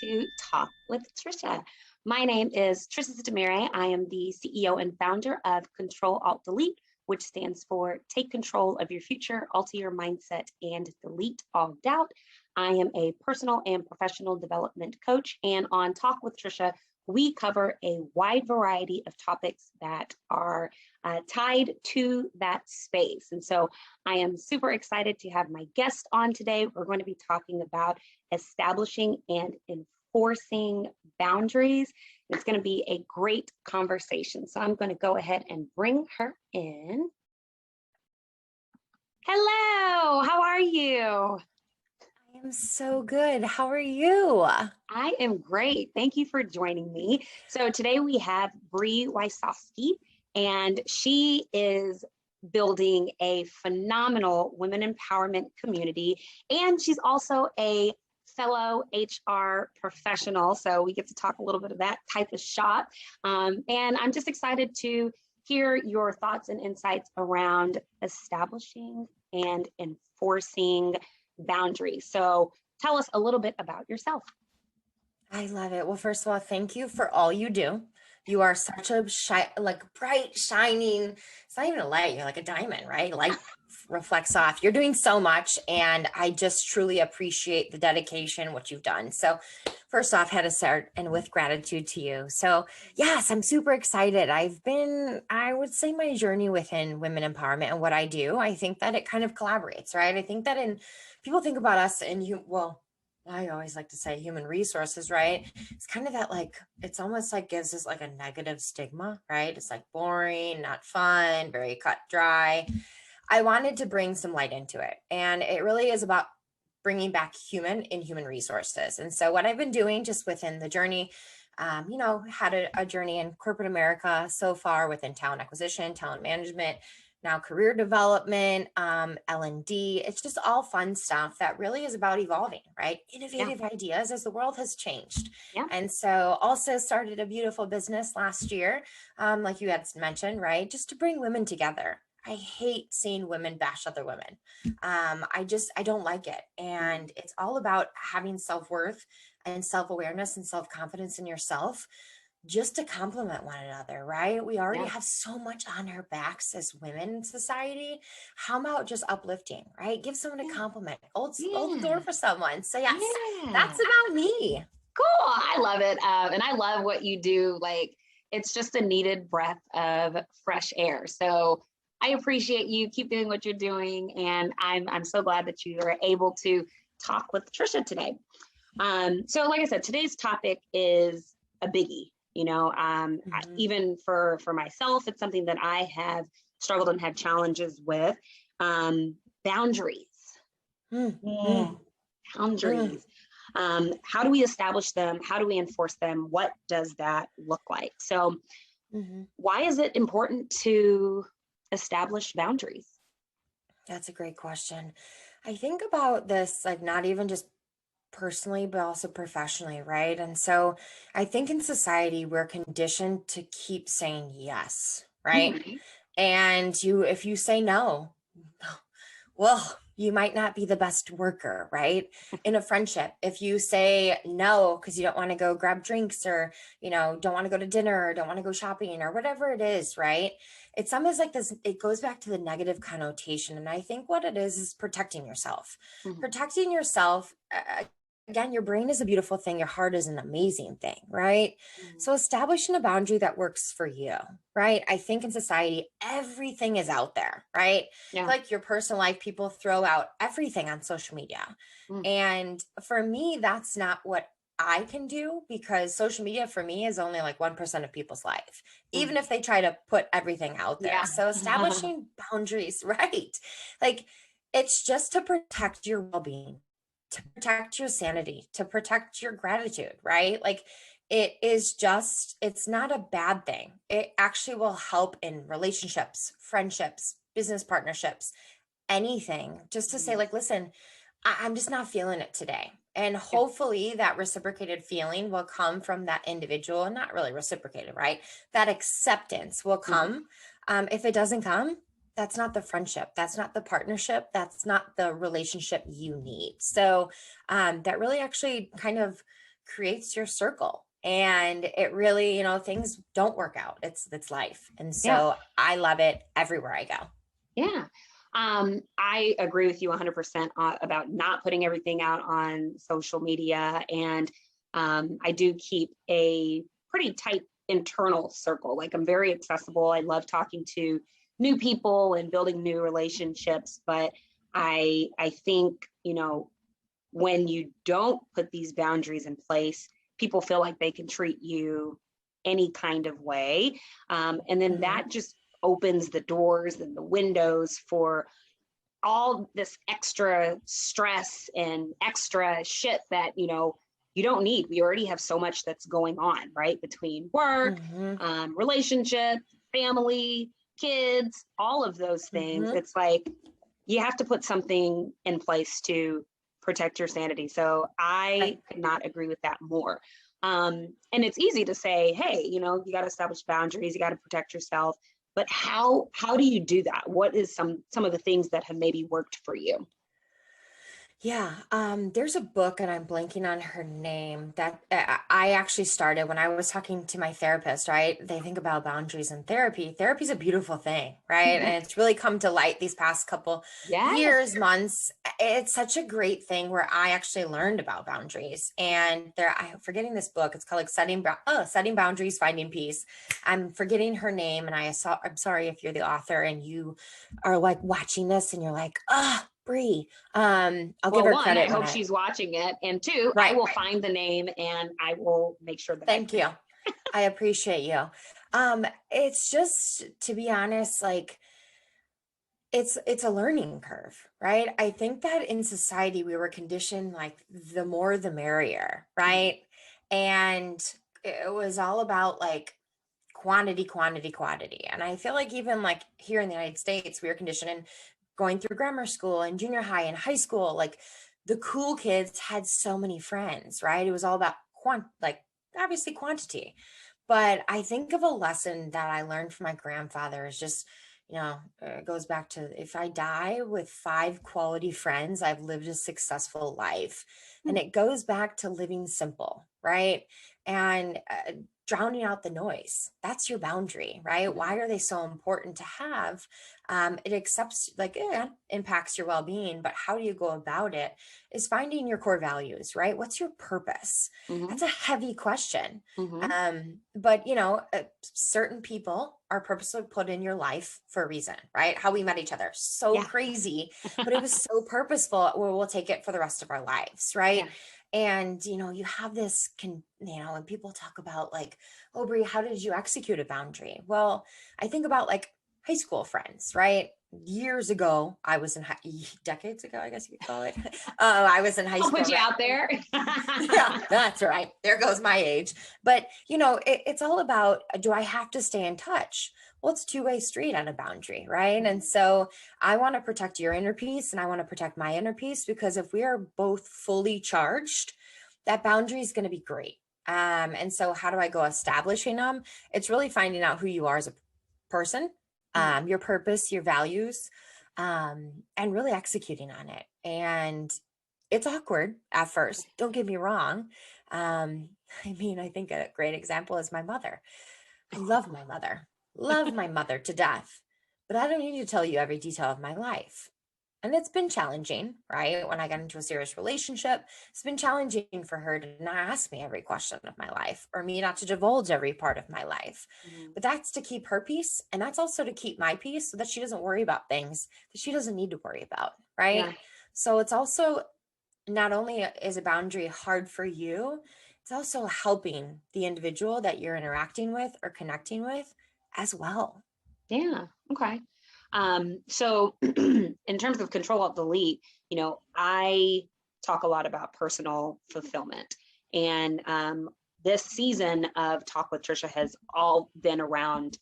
to Talk with Tricia. My name is Tricia Sitemere. I am the CEO and founder of Control Alt Delete, which stands for Take Control of Your Future, Alter Your Mindset, and Delete All Doubt. I am a personal and professional development coach, and on Talk with Tricia, we cover a wide variety of topics that are tied to that space. And so I am super excited to have my guest on today. We're going to be talking about establishing and enforcing boundaries. It's going to be a great conversation. So I'm going to go ahead and bring her in. Hello, how are you? I am so good. How are you? I am great. Thank you for joining me. So today we have Bree Wysocki, and she is building a phenomenal women empowerment community. And she's also a fellow HR professional. So we get to talk a little bit of that type of shop. And I'm just excited to hear your thoughts and insights around establishing and enforcing boundaries. So tell us a little bit about yourself. I love it. Well, first of all, thank you for all you do. You are such a bright, shining, it's not even a light, you're like a diamond, right? Light reflects off. You're doing so much, and I just truly appreciate the dedication, what you've done. So first off, had to start and with gratitude to you. So yes, I'm super excited. I would say my journey within women empowerment and what I do, I think that it kind of collaborates, right? I think that people think about us and I always like to say human resources, right? It's kind of that it's almost like gives us like a negative stigma, right? It's like boring, not fun, very cut dry. I wanted to bring some light into it. And it really is about bringing back human in human resources. And so what I've been doing just within the journey, had a journey in corporate America so far within talent acquisition, talent management, now career development, L&D. It's just all fun stuff that really is about evolving, right? Innovative ideas as the world has changed. Yeah. And so also started a beautiful business last year, like you had mentioned, right? Just to bring women together. I hate seeing women bash other women. I don't like it. And it's all about having self-worth and self-awareness and self-confidence in yourself, just to complement one another, right? We already have so much on our backs as women in society. How about just uplifting, right? Give someone a compliment, hold the door for someone. So yes, that's about me. Cool, I love it. And I love what you do. Like, it's just a needed breath of fresh air. So I appreciate you. Keep doing what you're doing. And I'm so glad that you are able to talk with Tricia today. So like I said, today's topic is a biggie. Even for myself, it's something that I have struggled and had challenges with. Boundaries. Boundaries. How do we establish them? How do we enforce them? What does that look like? So why is it important to establish boundaries? That's a great question. I think about this, like not even just personally, but also professionally, right? And so I think in society, we're conditioned to keep saying yes, right? And if you say no, well, you might not be the best worker, right? In a friendship, if you say no because you don't want to go grab drinks or, don't want to go to dinner or don't want to go shopping or whatever it is, right? It's almost like this, it goes back to the negative connotation. And I think what it is protecting yourself. Protecting yourself, again, your brain is a beautiful thing. Your heart is an amazing thing, right? So establishing a boundary that works for you, right? I think in society, everything is out there, right? Like your personal life, people throw out everything on social media. And for me, that's not what I can do, because social media for me is only like 1% of people's life, even if they try to put everything out there. So establishing boundaries, right? Like it's just to protect your well-being, to protect your sanity, to protect your gratitude, right? Like it's not a bad thing. It actually will help in relationships, friendships, business partnerships, anything, just to say like, listen, I'm just not feeling it today. And hopefully that reciprocated feeling will come from that individual, and not really reciprocated, right? That acceptance will come. If it doesn't come, that's not the friendship. That's not the partnership. That's not the relationship you need. So that really actually kind of creates your circle. And it really, things don't work out. It's life. And Yeah. so I love it everywhere I go. Yeah. I agree with you 100% about not putting everything out on social media. And I do keep a pretty tight internal circle. Like, I'm very accessible. I love talking to new people and building new relationships. But I think, when you don't put these boundaries in place, people feel like they can treat you any kind of way. And then that just opens the doors and the windows for all this extra stress and extra shit that, you don't need. We already have so much that's going on, right? Between work, relationship, family, kids, all of those things. It's like, you have to put something in place to protect your sanity. So I could not agree with that more. And it's easy to say, hey, you got to establish boundaries, you got to protect yourself. But how do you do that? What is some of the things that have maybe worked for you? Yeah, there's a book, and I'm blanking on her name, that I actually started when I was talking to my therapist, right? They think about boundaries in therapy. Therapy is a beautiful thing, right? And it's really come to light these past couple years, months. It's such a great thing where I actually learned about boundaries. And I'm forgetting this book. It's called like Setting Boundaries, Finding Peace. I'm forgetting her name, and I'm sorry if you're the author and you are like watching this and you're like, Bree. I'll give her credit. I hope she's watching it. And two, I will find the name and I will make sure that. Thank you. I appreciate you. It's just, to be honest, like it's a learning curve, right? I think that in society we were conditioned like the more the merrier, right? And it was all about like quantity, quantity, quantity. And I feel like even like here in the United States, we were conditioned in going through grammar school and junior high and high school, like the cool kids had so many friends, right? It was all about obviously quantity. But I think of a lesson that I learned from my grandfather is just, it goes back to, if I die with 5 quality friends, I've lived a successful life. And it goes back to living simple, right? And drowning out the noise. That's your boundary, right? Why are they so important to have? It accepts, impacts your well-being, but how do you go about it is finding your core values, right? What's your purpose? That's a heavy question. But certain people are purposely put in your life for a reason, right? How we met each other, so crazy, but it was so purposeful where we'll take it for the rest of our lives, right? And, you have this, when people talk about like, oh, Bree, how did you execute a boundary? Well, I think about like high school friends, right? Years ago, decades ago, I guess you could call it. I was in high school. I'll put you out there. Yeah, that's right. There goes my age. But, it's all about, do I have to stay in touch? Well, it's a two-way street on a boundary, right? And so I want to protect your inner peace and I want to protect my inner peace, because if we are both fully charged, that boundary is going to be great. And so how do I go establishing them? It's really finding out who you are as a person, your purpose, your values, and really executing on it. And it's awkward at first. Don't get me wrong. I think a great example is my mother. I love my mother. Love my mother to death, but I don't need to tell you every detail of my life. And it's been challenging, right? When I got into a serious relationship, it's been challenging for her to not ask me every question of my life, or me not to divulge every part of my life. But that's to keep her peace. And that's also to keep my peace so that she doesn't worry about things that she doesn't need to worry about, right? Yeah. So it's also, not only is a boundary hard for you, it's also helping the individual that you're interacting with or connecting with as well. Yeah. Okay. So in terms of Control Alt Delete, I talk a lot about personal fulfillment, and this season of Talk with Tricia has all been around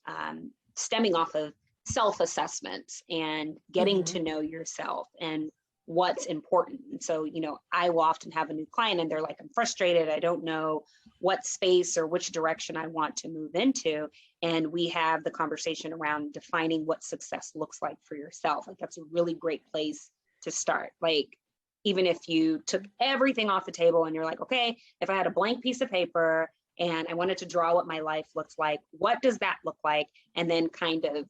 stemming off of self-assessments and getting to know yourself and what's important. And so, I will often have a new client and they're like, I'm frustrated. I don't know what space or which direction I want to move into. And we have the conversation around defining what success looks like for yourself. Like, that's a really great place to start. Like, even if you took everything off the table and you're like, okay, if I had a blank piece of paper and I wanted to draw what my life looks like, what does that look like? And then kind of,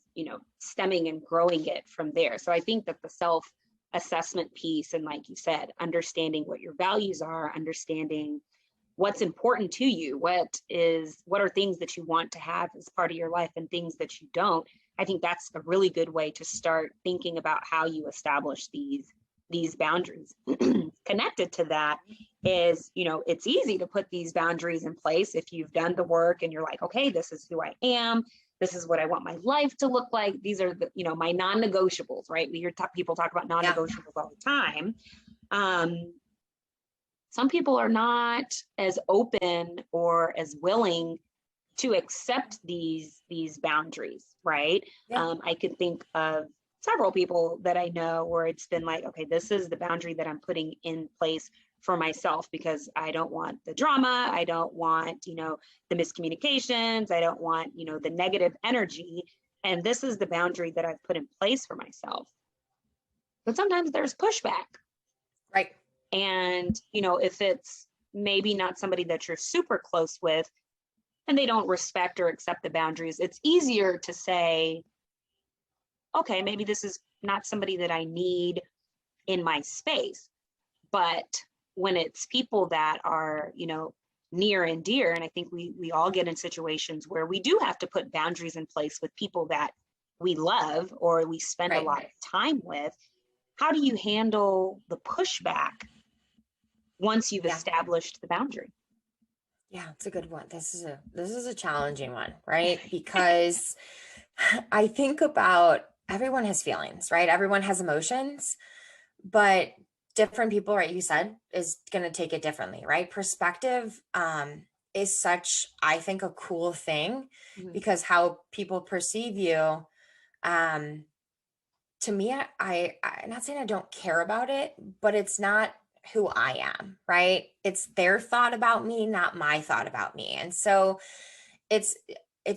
stemming and growing it from there. So I think that the self-assessment piece, and like you said, understanding what your values are, understanding what's important to you, what are things that you want to have as part of your life and things that you don't. I think that's a really good way to start thinking about how you establish these boundaries. Connected to that is, it's easy to put these boundaries in place if you've done the work and you're like, okay, this is who I am. This is what I want my life to look like. These are the, my non-negotiables, right? We hear people talk about non-negotiables all the time. Some people are not as open or as willing to accept these boundaries, right? Yeah. I could think of several people that I know where it's been like, okay, this is the boundary that I'm putting in place for myself because I don't want the drama. I don't want, the miscommunications. I don't want, the negative energy. And this is the boundary that I've put in place for myself. But sometimes there's pushback. Right. And, if it's maybe not somebody that you're super close with and they don't respect or accept the boundaries, it's easier to say, okay, maybe this is not somebody that I need in my space. But when it's people that are, near and dear, and I think we all get in situations where we do have to put boundaries in place with people that we love or we spend a lot of time with. How do you handle the pushback once you've established the boundary? Yeah, it's a good one. This is a challenging one, right? Because I think about everyone has feelings, right? Everyone has emotions, but different people, right? You said is going to take it differently, right? Perspective is such, I think, a cool thing because how people perceive you. To me, I'm not saying I don't care about it, but it's not who I am, right? It's their thought about me, not my thought about me. And so it's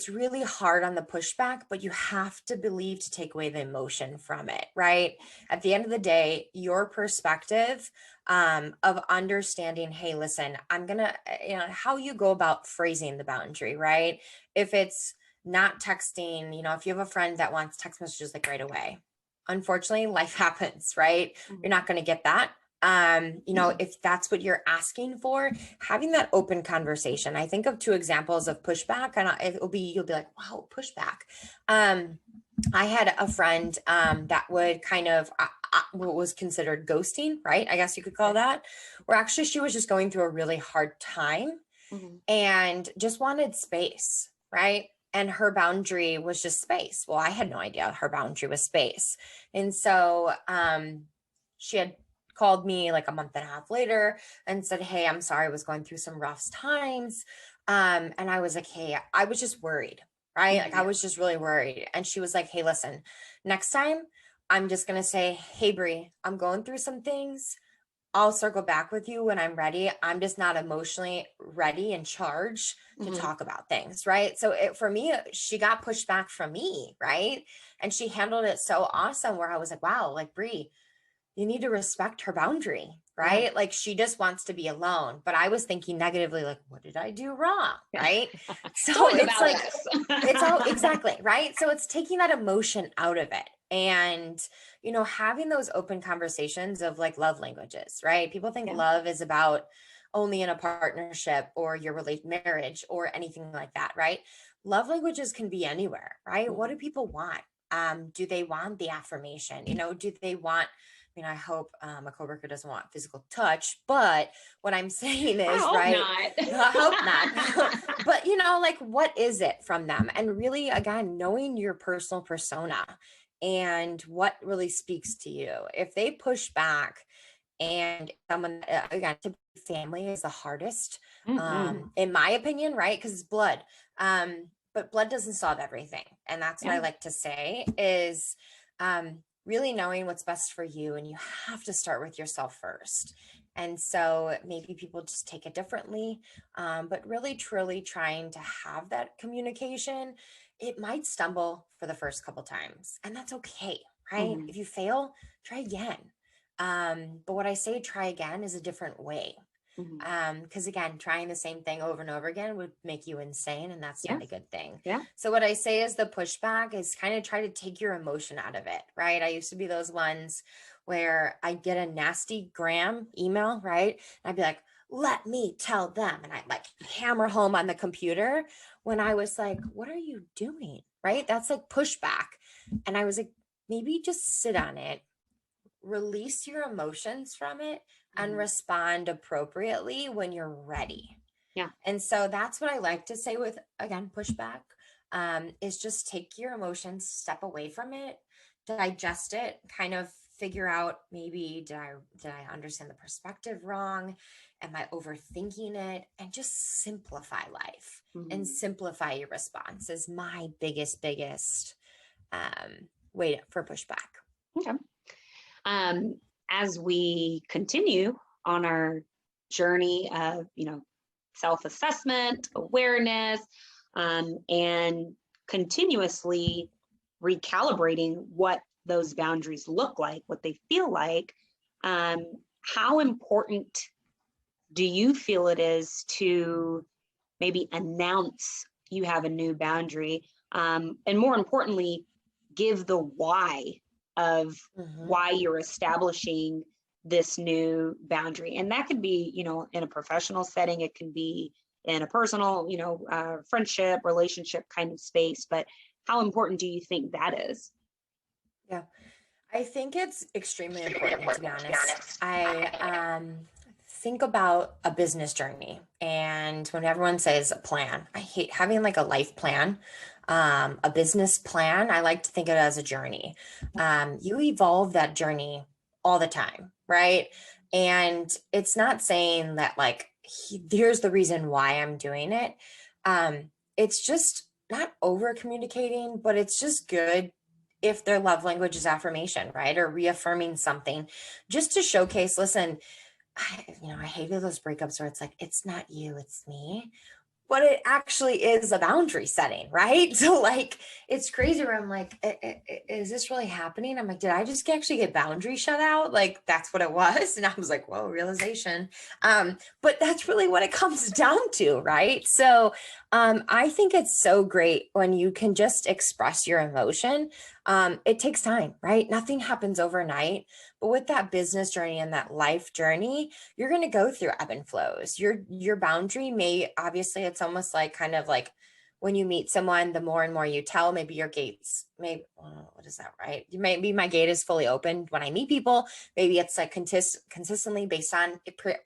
really hard on the pushback, but you have to believe to take away the emotion from it, right? At the end of the day, your perspective of understanding, hey, listen, I'm gonna, how you go about phrasing the boundary, right? If it's not texting, if you have a friend that wants text messages like right away, unfortunately, life happens, right? You're not going to get that. If that's what you're asking for, having that open conversation. I think of two examples of pushback, and you'll be like, wow, pushback. I had a friend that would kind of what was considered ghosting, right? I guess you could call that, where actually she was just going through a really hard time and just wanted space, right? And her boundary was just space. Well, I had no idea her boundary was space. And so she had called me like a month and a half later and said, hey, I'm sorry, I was going through some rough times. And I was like, hey, I was just worried, right? Like I was just really worried. And she was like, hey, listen, next time I'm just going to say, hey, Bree, I'm going through some things. I'll circle back with you when I'm ready. I'm just not emotionally ready and charged to talk about things, right? So for me, she got pushed back from me, right? And she handled it so awesome where I was like, wow, like Bree, you need to respect her boundary, right? Yeah. Like she just wants to be alone. But I was thinking negatively, like, what did I do wrong? Right. So it's like, it's all exactly right. So it's taking that emotion out of it. And, having those open conversations of like love languages, right? People think love is about only in a partnership or your marriage or anything like that, right? Love languages can be anywhere, right? What do people want? Do they want the affirmation? Do they want, I hope a coworker doesn't want physical touch, but what I'm saying is, I hope not. But like, what is it from them? And really, again, knowing your personal persona and what really speaks to you. If they push back and someone, again, to be family is the hardest, in my opinion, right? Because it's blood. But blood doesn't solve everything. And that's what I like to say is, really knowing what's best for you. And you have to start with yourself first. And so maybe people just take it differently, but really, truly trying to have that communication. It might stumble for the first couple times, and that's okay, right? If you fail, try again. But what I say try again is a different way. Mhm. Because again, trying the same thing over and over again would make you insane, and that's not Yeah. a good thing. Yeah. So what I say is the pushback is kind of try to take your emotion out of it, right? I used to be those ones where I get a nasty gram email, right? And I'd be like, let me tell them. And I like hammer home on the computer when I was like, what are you doing? Right? That's like pushback. And I was like, maybe just sit on it, release your emotions from it, and Mhm. respond appropriately when you're ready. Yeah. And so that's what I like to say with, again, pushback, is just take your emotions, step away from it, digest it, kind of figure out, maybe did I understand the perspective wrong? Am I overthinking it? And just simplify life and Mhm. simplify your response is my biggest way for pushback. Okay. Um, as we continue on our journey of, self-assessment, awareness, and continuously recalibrating what those boundaries look like, what they feel like, um, how important do you feel it is to maybe announce you have a new boundary, and more importantly, give the why of Mhm. why you're establishing this new boundary? And that could be, in a professional setting, it can be in a personal, friendship, relationship kind of space. But how important do you think that is? Yeah. I think it's extremely important, to be honest. I think about a business journey, and when everyone says a plan, I hate having like a life plan, a business plan. I like to think of it as a journey. You evolve that journey all the time, right? And it's not saying that like here's the reason why I'm doing it. It's just not over communicating, but it's just good if their love language is affirmation, right? Or reaffirming something just to showcase, listen, I hated those breakups where it's like, it's not you, it's me. But it actually is a boundary setting, right? So like it's crazy where I'm like, is this really happening? I'm like, did I just actually get boundary shut out? Like that's what it was. And I was like, whoa, realization. But that's really what it comes down to, right? So I think it's so great when you can just express your emotion. It takes time, right? Nothing happens overnight. But with that business journey and that life journey, you're going to go through ebb and flows. Your boundary may, obviously it's almost like kind of like when you meet someone, the more and more you tell, maybe your gates, maybe what is that, right? Maybe my gate is fully open when I meet people. Maybe it's like consistently based on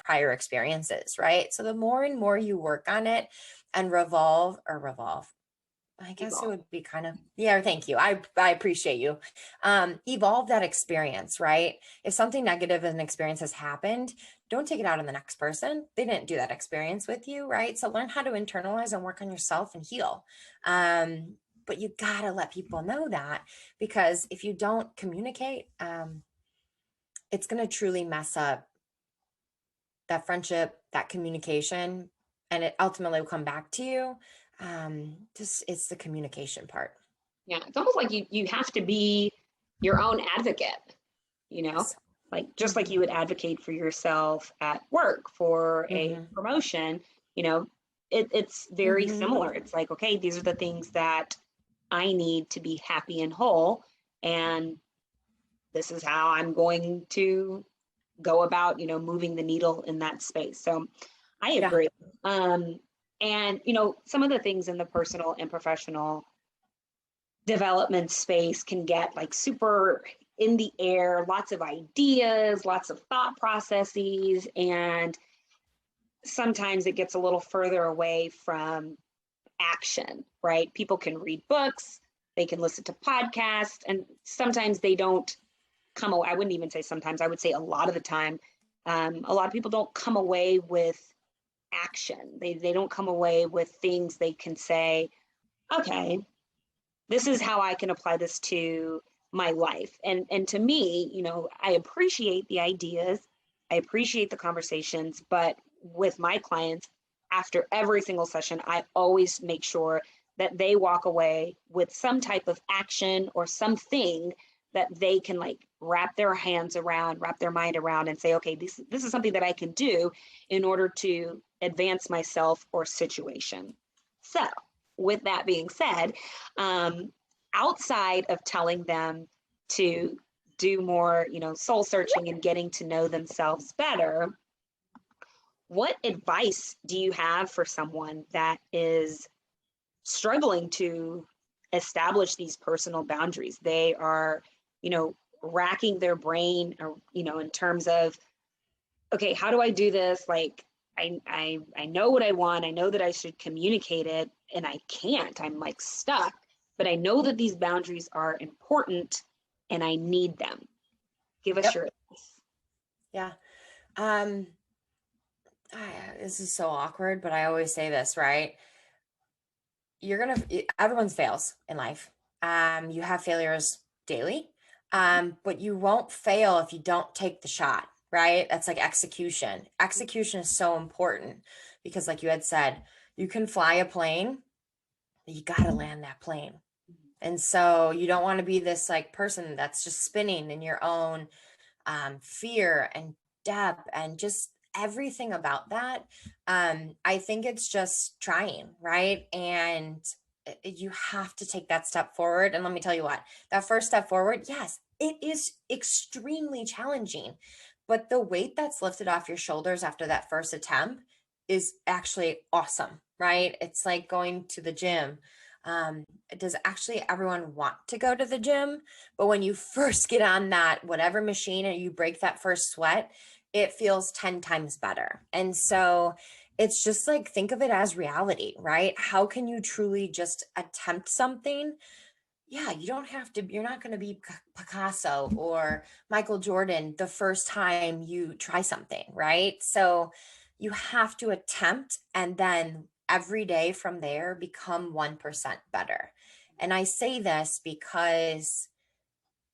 prior experiences, right? So the more and more you work on it and revolve, I guess it Evolve. would be kind of, yeah, thank you. I appreciate you. Evolve that experience, right? If something negative in an experience has happened, don't take it out on the next person. They didn't do that experience with you, right? So learn how to internalize and work on yourself and heal. But you gotta let people know that, because if you don't communicate, it's gonna truly mess up that friendship, that communication, and it ultimately will come back to you. Just it's the communication part. Yeah, it's almost like you have to be your own advocate, you know, Yes. like just like Mhm. you would advocate for yourself at work for a Mhm. promotion, you know, it's very Mhm. similar. It's like, okay, these are the things that I need to be happy and whole, and this is how I'm going to go about, moving the needle in that space. So I Yeah. agree. Um, and, some of the things in the personal and professional development space can get like super in the air, lots of ideas, lots of thought processes, and sometimes it gets a little further away from action, right? People can read books, they can listen to podcasts, and sometimes they don't come away. I wouldn't even say sometimes, I would say a lot of the time, a lot of people don't come away with action. They don't come away with things they can say, okay, this is how I can apply this to my life. And to me, I appreciate the ideas, I appreciate the conversations, but with my clients, after every single session, I always make sure that they walk away with some type of action or something that they can like wrap their mind around and say, okay, this is something that I can do in order to advance myself or situation. So with that being said, outside of telling them to do more, soul searching and getting to know themselves better, what advice do you have for someone that is struggling to establish these personal boundaries? They are, racking their brain, or, in terms of, okay, how do I do this? Like, I know what I want. I know that I should communicate it, and I can't. I'm like stuck, but I know that these boundaries are important and I need them. Give us your advice. Yeah. This is so awkward, but I always say this, right? Everyone fails in life. You have failures daily, but you won't fail if you don't take the shot, right? That's like execution. Execution is so important because, like you had said, you can fly a plane, but you got to land that plane. And so you don't want to be this like person that's just spinning in your own fear and doubt and just everything about that. I think it's just trying, right? And you have to take that step forward. And let me tell you what, that first step forward, yes, it is extremely challenging, but the weight that's lifted off your shoulders after that first attempt is actually awesome, right? It's like going to the gym. Does actually everyone want to go to the gym? But when you first get on that whatever machine and you break that first sweat, it feels 10 times better. And so it's just like, think of it as reality, right? How can you truly just attempt something? Yeah, you don't have to, you're not going to be Picasso or Michael Jordan the first time you try something, right? So you have to attempt, and then every day from there become 1% better. And I say this because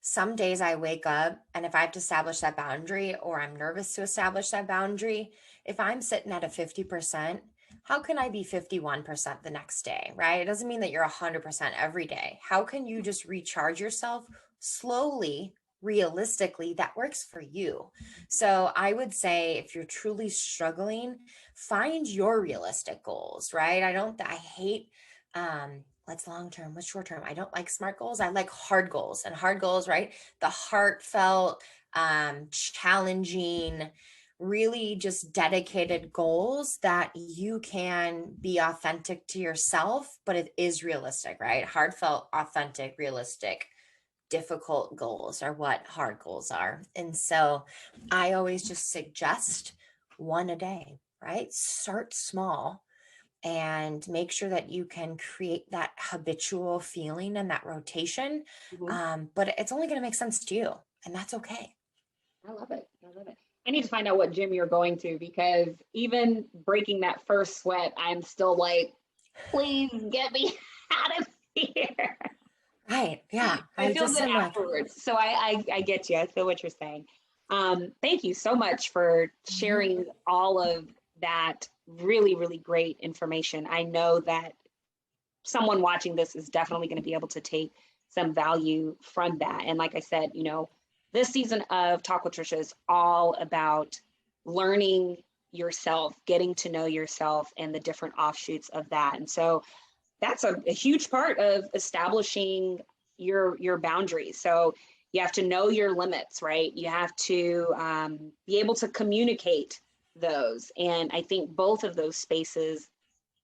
some days I wake up and if I have to establish that boundary or I'm nervous to establish that boundary, if I'm sitting at a 50%, how can I be 51% the next day, right? It doesn't mean that you're 100% every day. How can you just recharge yourself slowly, realistically, that works for you? So I would say if you're truly struggling, find your realistic goals, right? I hate, what's long term, what's short term. I don't like smart goals. I like hard goals, and hard goals, right? The heartfelt, challenging, really just dedicated goals that you can be authentic to yourself, but it is realistic, right? Heartfelt, authentic, realistic, difficult goals are what hard goals are. And so I always just suggest one a day, right? Start small and make sure that you can create that habitual feeling and that rotation. But it's only going to make sense to you, and that's okay. I love it. I love it. I need to find out what gym you're going to, because even breaking that first sweat, I'm still like, please get me out of here. Right. Yeah. I feel good afterwards. So I get you. I feel what you're saying. Thank you so much for sharing all of that really, really great information. I know that someone watching this is definitely going to be able to take some value from that. And like I said, this season of Talk with Tricia is all about learning yourself, getting to know yourself, and the different offshoots of that. And so that's a huge part of establishing your boundaries. So you have to know your limits, right? You have to be able to communicate those. And I think both of those spaces,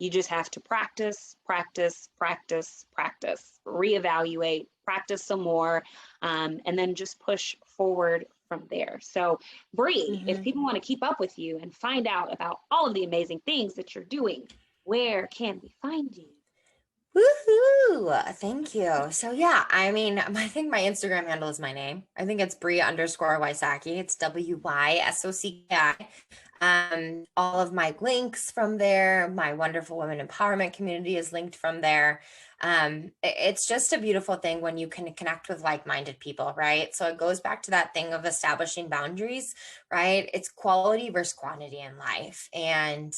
you just have to practice, practice, practice, practice, reevaluate, practice some more, and then just push forward from there. So Bree, if people want to keep up with you and find out about all of the amazing things that you're doing, where can we find you? Woohoo! Thank you. So yeah, I mean, I think my Instagram handle is my name. I think it's Bree_Wysocki. It's Wysocki. All of my links from there, my wonderful women empowerment community is linked from there. It's just a beautiful thing when you can connect with like-minded people, right? So it goes back to that thing of establishing boundaries, right? It's quality versus quantity in life. And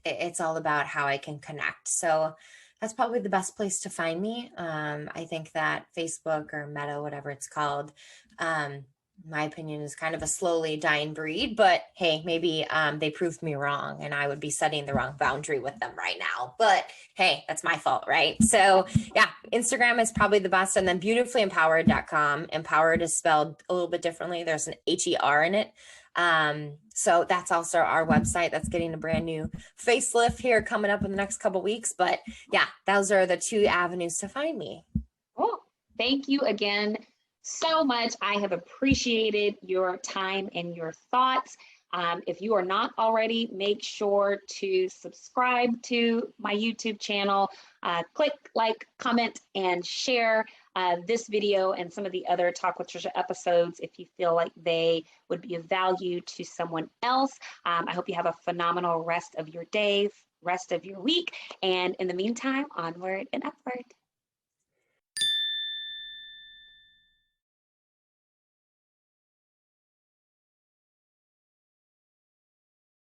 it's all about how I can connect. So That's probably the best place to find me. I think that Facebook or Meta, whatever it's called, my opinion is kind of a slowly dying breed, but hey, maybe they proved me wrong and I would be setting the wrong boundary with them right now. But hey, that's my fault, right? So yeah, Instagram is probably the best. And then beautifullyempowered.com. Empowered is spelled a little bit differently. There's an HER in it. So that's also our website that's getting a brand new facelift here coming up in the next couple weeks. But yeah, those are the two avenues to find me. Cool. Thank you again so much. I have appreciated your time and your thoughts. If you are not already, make sure to subscribe to my YouTube channel. Click like, comment, and share this video and some of the other Talk with Tricia episodes if you feel like they would be of value to someone else. I hope you have a phenomenal rest of your day, rest of your week, and in the meantime, onward and upward.